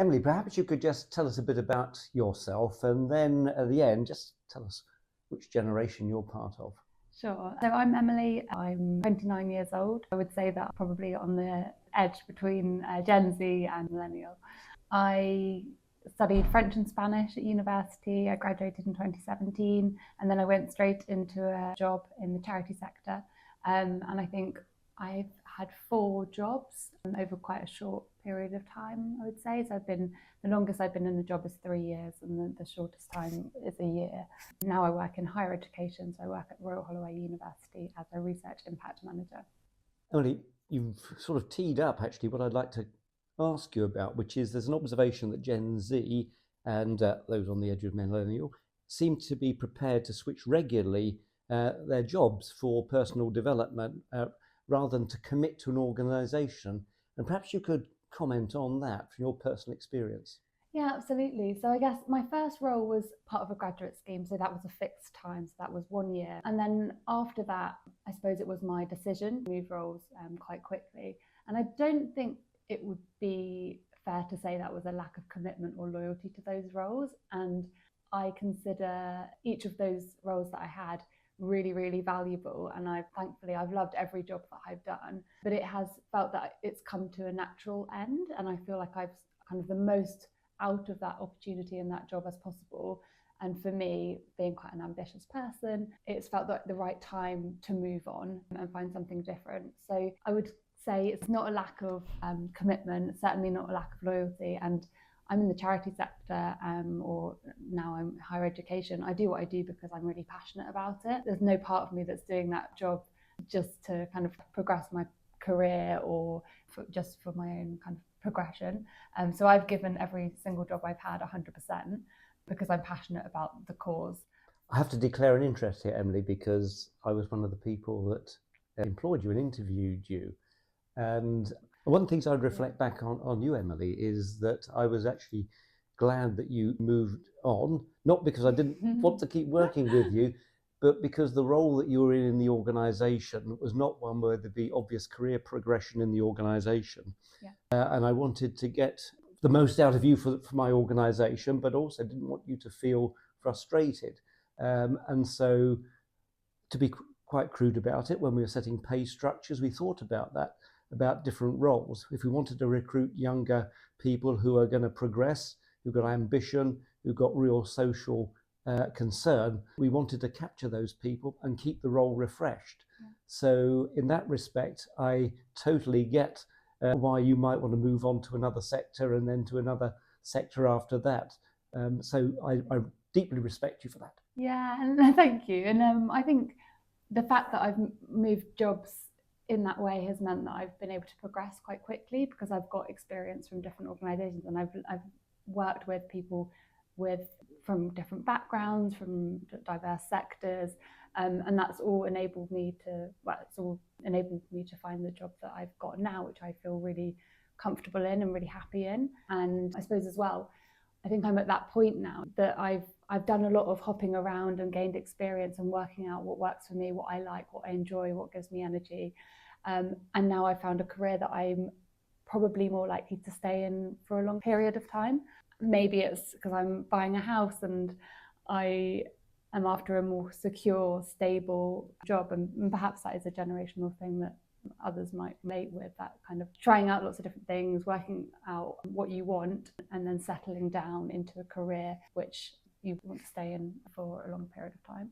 Emily, perhaps you could just tell us a bit about yourself and then at the end, just tell us which generation you're part of. Sure. So I'm Emily. I'm 29 years old. I would say that probably on the edge between Gen Z and Millennial. I studied French and Spanish at university. I graduated in 2017, and then I went straight into a job in the charity sector. And I think I've had 4 jobs over quite a short period of time, I would say. So the longest I've been in the job is 3 years, and the shortest time is a year. Now I work in higher education, so I work at Royal Holloway University as a research impact manager. Emily, you've sort of teed up actually what I'd like to ask you about, which is there's an observation that Gen Z and those on the edge of millennial seem to be prepared to switch regularly their jobs for personal development rather than to commit to an organisation. And perhaps you could comment on that from your personal experience. Yeah, absolutely. So I guess my first role was part of a graduate scheme. So that was a fixed time. So that was 1 year. And then after that, I suppose it was my decision to move roles quite quickly. And I don't think it would be fair to say that was a lack of commitment or loyalty to those roles. And I consider each of those roles that I had really, really valuable. And thankfully I've loved every job that I've done, but it has felt that it's come to a natural end. And I feel like I've kind of the most out of that opportunity in that job as possible. And for me, being quite an ambitious person, it's felt like the right time to move on and find something different. So I would say it's not a lack of commitment, certainly not a lack of loyalty. And I'm in the charity sector, or now I'm higher education. I do what I do because I'm really passionate about it. There's no part of me that's doing that job just to kind of progress my career or just for my own kind of progression. So I've given every single job I've had 100% because I'm passionate about the cause. I have to declare an interest here, Emily, because I was one of the people that employed you and interviewed you. And one of the things I'd reflect back on you, Emily, is that I was actually glad that you moved on, not because I didn't want to keep working with you, but because the role that you were in the organisation was not one where there'd be obvious career progression in the organisation. Yeah. And I wanted to get the most out of you for my organisation, but also didn't want you to feel frustrated. And so, to be quite crude about it, when we were setting pay structures, we thought about that, about different roles. If we wanted to recruit younger people who are going to progress, who've got ambition, who've got real social concern, we wanted to capture those people and keep the role refreshed. Yeah. So in that respect, I totally get why you might want to move on to another sector and then to another sector after that. So I deeply respect you for that. Yeah, and thank you. And I think the fact that I've moved jobs in that way has meant that I've been able to progress quite quickly because I've got experience from different organisations, and I've worked with people from different backgrounds, from diverse sectors, and that's all enabled me to find the job that I've got now, which I feel really comfortable in and really happy in. And I suppose as well, I think I'm at that point now that I've done a lot of hopping around and gained experience and working out what works for me, what I like, what I enjoy, what gives me energy. And now I've found a career that I'm probably more likely to stay in for a long period of time. Maybe it's because I'm buying a house and I am after a more secure, stable job, and perhaps that is a generational thing that others might mate with, that kind of trying out lots of different things, working out what you want, and then settling down into a career which you want to stay in for a long period of time.